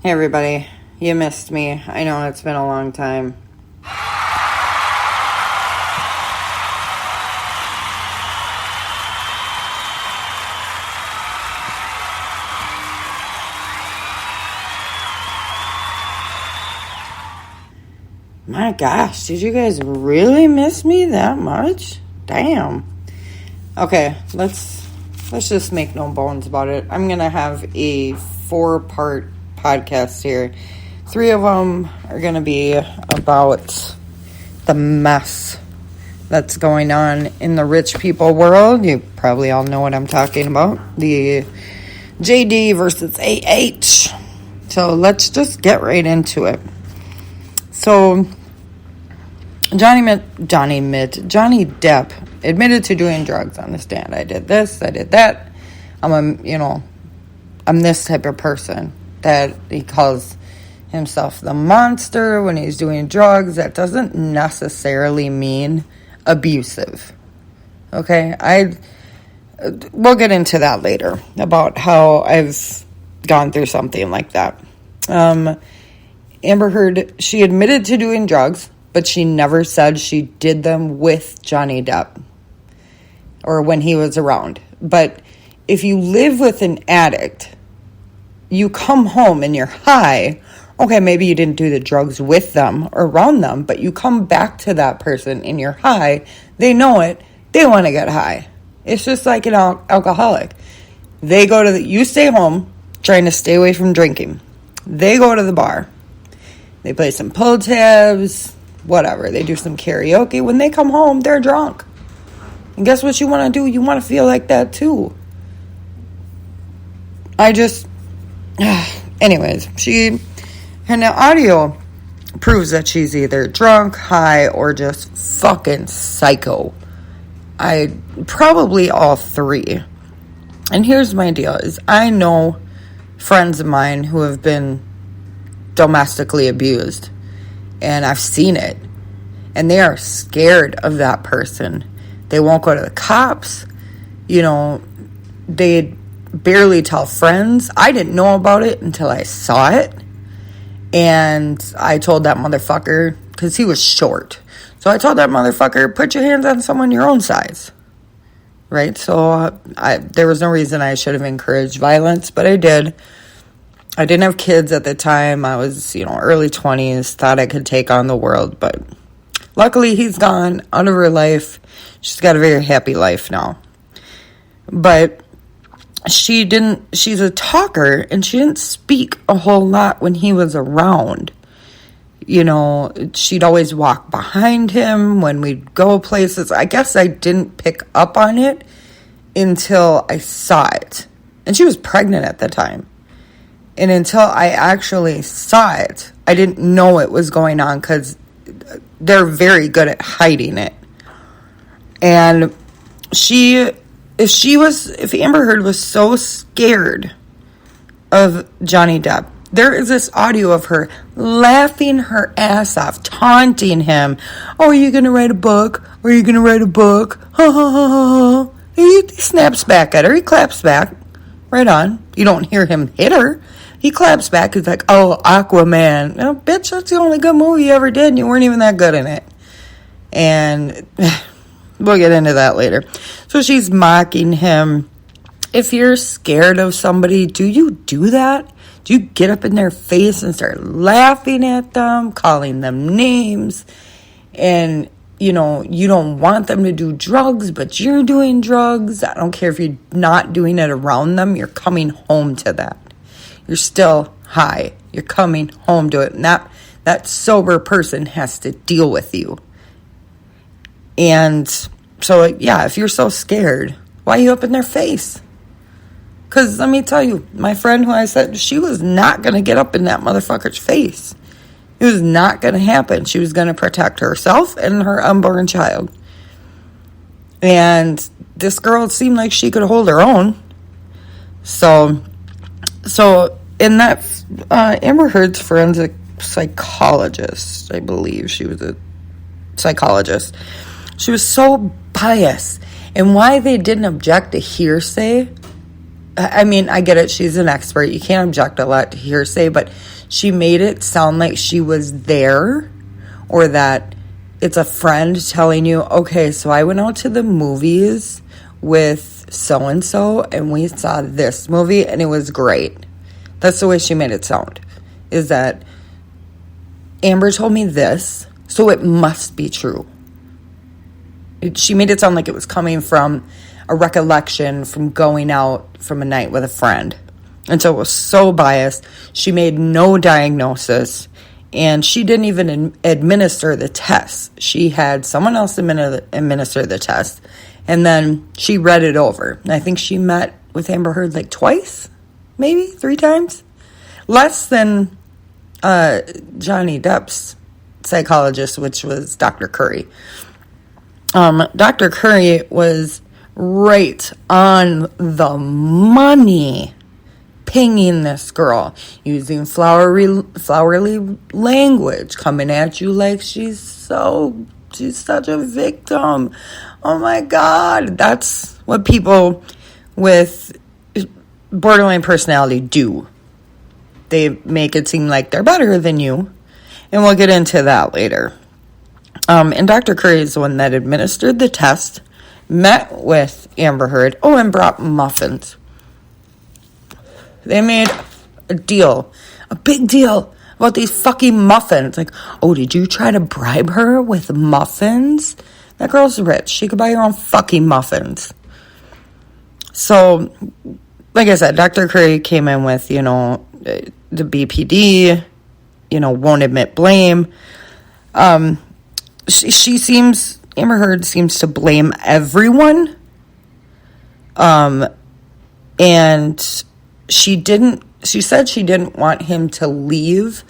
Hey everybody, you missed me. I know it's been a long time. My gosh, did you guys really miss me that much? Damn. Okay, let's just make no bones about it. I'm gonna have a 4-part podcast here. 3 of them are gonna be about the mess that's going on in the rich people world. You probably all know what I'm talking about. The JD versus AH. So let's just get right into it. So Johnny Depp admitted to doing drugs on the stand. I did this, I did that. I'm this type of person that he calls himself the monster when he's doing drugs. That doesn't necessarily mean abusive. Okay? We'll get into that later about how I've gone through something like that. Amber Heard, she admitted to doing drugs, but she never said she did them with Johnny Depp or when he was around. But if you live with an addict, you come home and you're high. Okay, maybe you didn't do the drugs with them or around them, but you come back to that person and you're high. They know it. They want to get high. It's just like an alcoholic. You stay home trying to stay away from drinking. They go to the bar. They play some pull tabs, whatever. They do some karaoke. When they come home, they're drunk. And guess what you want to do? You want to feel like that too. Anyways, and the audio proves that she's either drunk, high, or just fucking psycho. Probably all 3. And here's my deal, is I know friends of mine who have been domestically abused, and I've seen it, and they are scared of that person. They won't go to the cops. They barely tell friends. I didn't know about it until I saw it, and I told that motherfucker, because he was short, so I told that motherfucker, put your hands on someone your own size, right? So there was no reason I should have encouraged violence, but I did. I didn't have kids at the time. I was, early 20s, thought I could take on the world, but luckily he's gone out of her life. She's got a very happy life now. But she's a talker, and she didn't speak a whole lot when he was around. She'd always walk behind him when we'd go places. I guess I didn't pick up on it until I saw it. And she was pregnant at the time. And until I actually saw it, I didn't know it was going on, because they're very good at hiding it. And if Amber Heard was so scared of Johnny Depp, there is this audio of her laughing her ass off, taunting him. Oh, are you going to write a book? Are you going to write a book? Ha ha ha ha ha. He snaps back at her. He claps back. Right on. You don't hear him hit her. He claps back. He's like, oh, Aquaman. Oh, bitch, that's the only good movie you ever did, and you weren't even that good in it. And we'll get into that later. So she's mocking him. If you're scared of somebody, do you do that? Do you get up in their face and start laughing at them, calling them names? And, you don't want them to do drugs, but you're doing drugs. I don't care if you're not doing it around them. You're coming home to that. You're still high. You're coming home to it. And that sober person has to deal with you. And so, yeah, if you're so scared, why are you up in their face? Because let me tell you, my friend who I said, she was not going to get up in that motherfucker's face. It was not going to happen. She was going to protect herself and her unborn child. And this girl seemed like she could hold her own. So in that, Amber Heard's forensic psychologist, I believe she was a psychologist, she was so biased. And why they didn't object to hearsay, I mean, I get it. She's an expert. You can't object a lot to hearsay, but she made it sound like she was there, or that it's a friend telling you, okay, so I went out to the movies with so-and-so, and we saw this movie, and it was great. That's the way she made it sound, is that Amber told me this, so it must be true. She made it sound like it was coming from a recollection from going out from a night with a friend. And so it was so biased. She made no diagnosis, and she didn't even administer the test. She had someone else administer the test, and then she read it over. And I think she met with Amber Heard like twice, maybe 3 times. Less than Johnny Depp's psychologist, which was Dr. Curry. Dr. Curry was right on the money, pinging this girl, using flowery language, coming at you like she's such a victim. Oh my God. That's what people with borderline personality do. They make it seem like they're better than you. And we'll get into that later. And Dr. Curry is the one that administered the test, met with Amber Heard, and brought muffins. They made a big deal about these fucking muffins. Like, did you try to bribe her with muffins? That girl's rich. She could buy her own fucking muffins. So, like I said, Dr. Curry came in with, the BPD, won't admit blame. Amber Heard seems to blame everyone. And she said she didn't want him to leave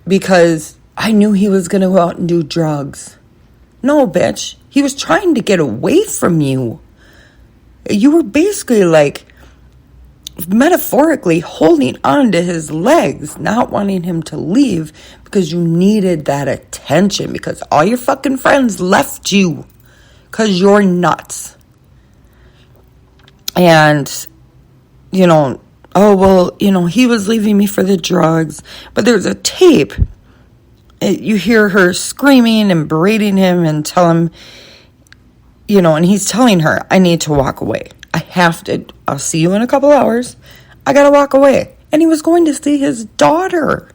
because I knew he was going to go out and do drugs. No, bitch. He was trying to get away from you. You were basically like metaphorically holding on to his legs, not wanting him to leave because you needed that attention, because all your fucking friends left you because you're nuts. And, he was leaving me for the drugs. But there's a tape. You hear her screaming and berating him and tell him, and he's telling her, I need to walk away. I'll see you in a couple hours. I gotta walk away. And he was going to see his daughter.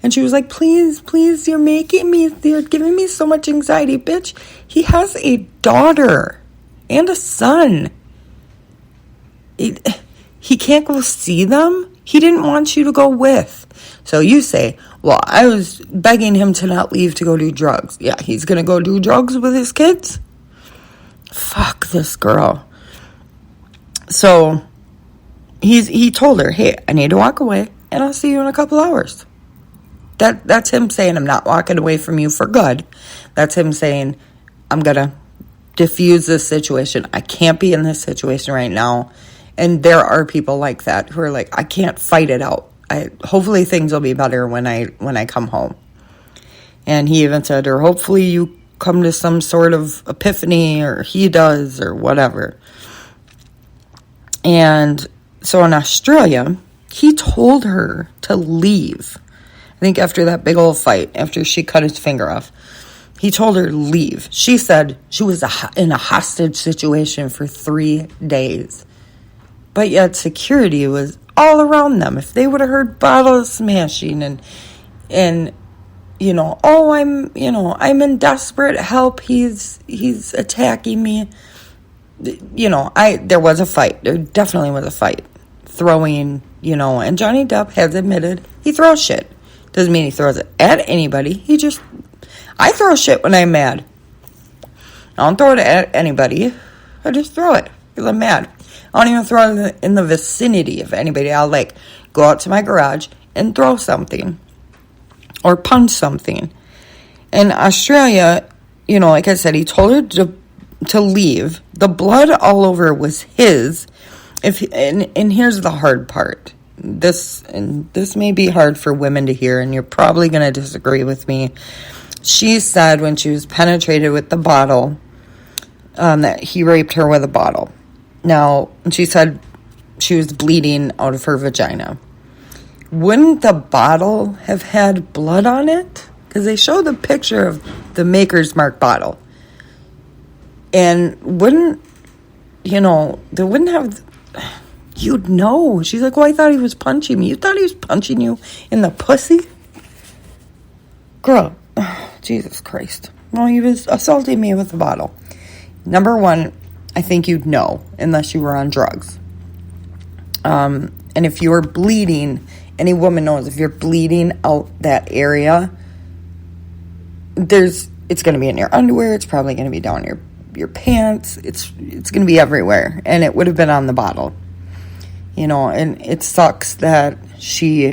And she was like, please, you're giving me so much anxiety, bitch. He has a daughter and a son. He can't go see them. He didn't want you to go with. So you say, well, I was begging him to not leave to go do drugs. Yeah, he's gonna go do drugs with his kids? Fuck this girl. So he told her, hey, I need to walk away, and I'll see you in a couple hours. That's him saying, I'm not walking away from you for good. That's him saying, I'm going to diffuse this situation. I can't be in this situation right now. And there are people like that who are like, I can't fight it out. Hopefully things will be better when I come home. And he even said, or hopefully you come to some sort of epiphany, or he does, or whatever. And so in Australia, he told her to leave. I think after that big old fight, after she cut his finger off, he told her to leave. She said she was in a hostage situation for 3 days. But yet security was all around them. If they would have heard bottles smashing and I'm in desperate help, he's attacking me. There was a fight. There definitely was a fight. Throwing, and Johnny Depp has admitted he throws shit. Doesn't mean he throws it at anybody. I throw shit when I'm mad. I don't throw it at anybody. I just throw it because I'm mad. I don't even throw it in the vicinity of anybody. I'll go out to my garage and throw something or punch something. In Australia, like I said, he told her to leave. The blood all over was his. And here's the hard part. This may be hard for women to hear, and you're probably going to disagree with me. She said when she was penetrated with the bottle, that he raped her with a bottle. Now, she said she was bleeding out of her vagina. Wouldn't the bottle have had blood on it? Because they show the picture of the Maker's Mark bottle. And wouldn't, they wouldn't have, you'd know. She's like, well, I thought he was punching me. You thought he was punching you in the pussy? Girl, Jesus Christ. Well, he was assaulting me with a bottle. Number one, I think you'd know, unless you were on drugs. And if you were bleeding, any woman knows if you're bleeding out that area, it's going to be in your underwear. It's probably going to be down your pants. It's going to be everywhere. And it would have been on the bottle. And it sucks that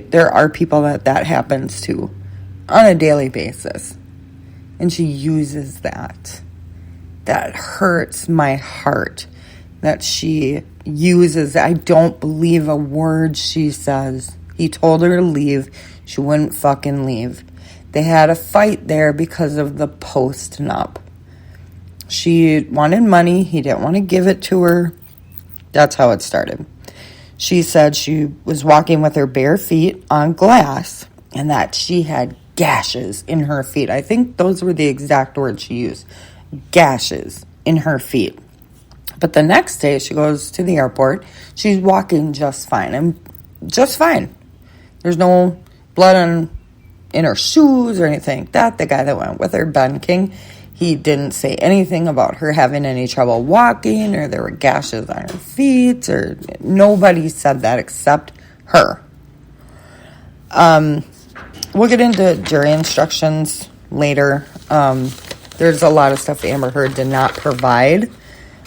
there are people that happens to on a daily basis. And she uses that. That hurts my heart. That she uses. I don't believe a word she says. He told her to leave. She wouldn't fucking leave. They had a fight there because of the post-nup. She wanted money. He didn't want to give it to her. That's how it started. She said she was walking with her bare feet on glass and that she had gashes in her feet. I think those were the exact words she used. Gashes in her feet. But the next day she goes to the airport. She's walking just fine. Just fine. There's no blood in her shoes or anything like that. The guy that went with her, Ben King, he didn't say anything about her having any trouble walking or there were gashes on her feet or nobody said that except her. We'll get into jury instructions later. There's a lot of stuff Amber Heard did not provide.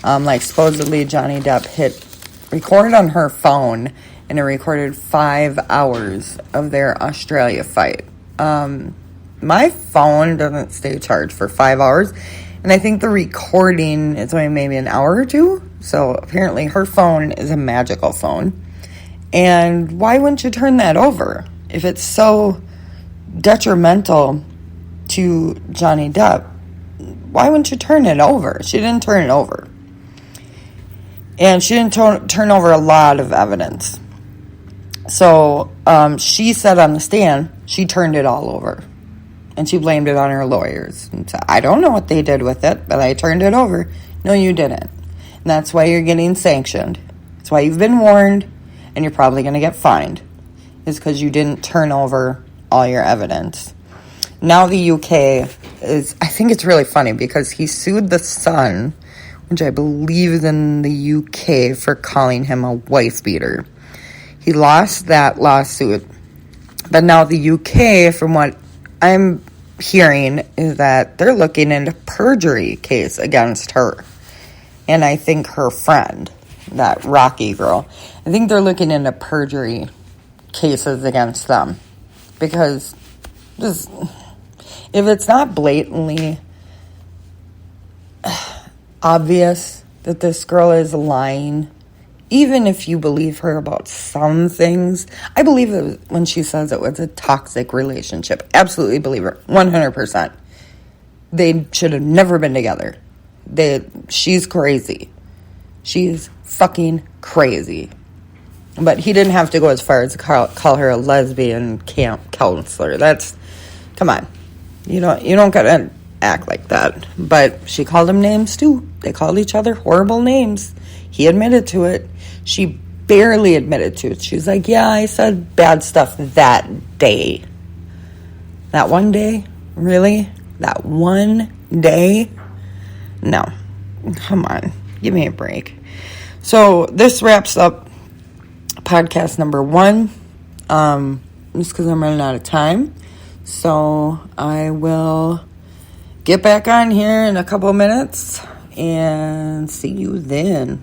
Like supposedly Johnny Depp recorded on her phone and it recorded 5 hours of their Australia fight. My phone doesn't stay charged for 5 hours. And I think the recording is only maybe an hour or two. So apparently her phone is a magical phone. And why wouldn't you turn that over? If it's so detrimental to Johnny Depp, why wouldn't you turn it over? She didn't turn it over. And she didn't turn over a lot of evidence. So she said on the stand, she turned it all over. And she blamed it on her lawyers. And said, I don't know what they did with it, but I turned it over. No, you didn't. And that's why you're getting sanctioned. That's why you've been warned, and you're probably going to get fined. Is because you didn't turn over all your evidence. Now the UK I think it's really funny because he sued the Sun, which I believe is in the UK, for calling him a wife beater. He lost that lawsuit. But now the UK, from what I'm hearing, is that they're looking into perjury case against her. And I think her friend, that Rocky girl, I think they're looking into perjury cases against them. Because if it's not blatantly obvious that this girl is lying, even if you believe her about some things, I believe it when she says it was a toxic relationship. Absolutely believe her, 100%. They should have never been together. She's crazy. She's fucking crazy. But he didn't have to go as far as to call her a lesbian camp counselor. Come on. You don't gotta act like that. But she called him names too. They called each other horrible names. He admitted to it. She barely admitted to it. She's like, yeah, I said bad stuff that day. That one day? Really? That one day? No. Come on. Give me a break. So this wraps up podcast number 1. Just because I'm running out of time. So I will get back on here in a couple of minutes and see you then.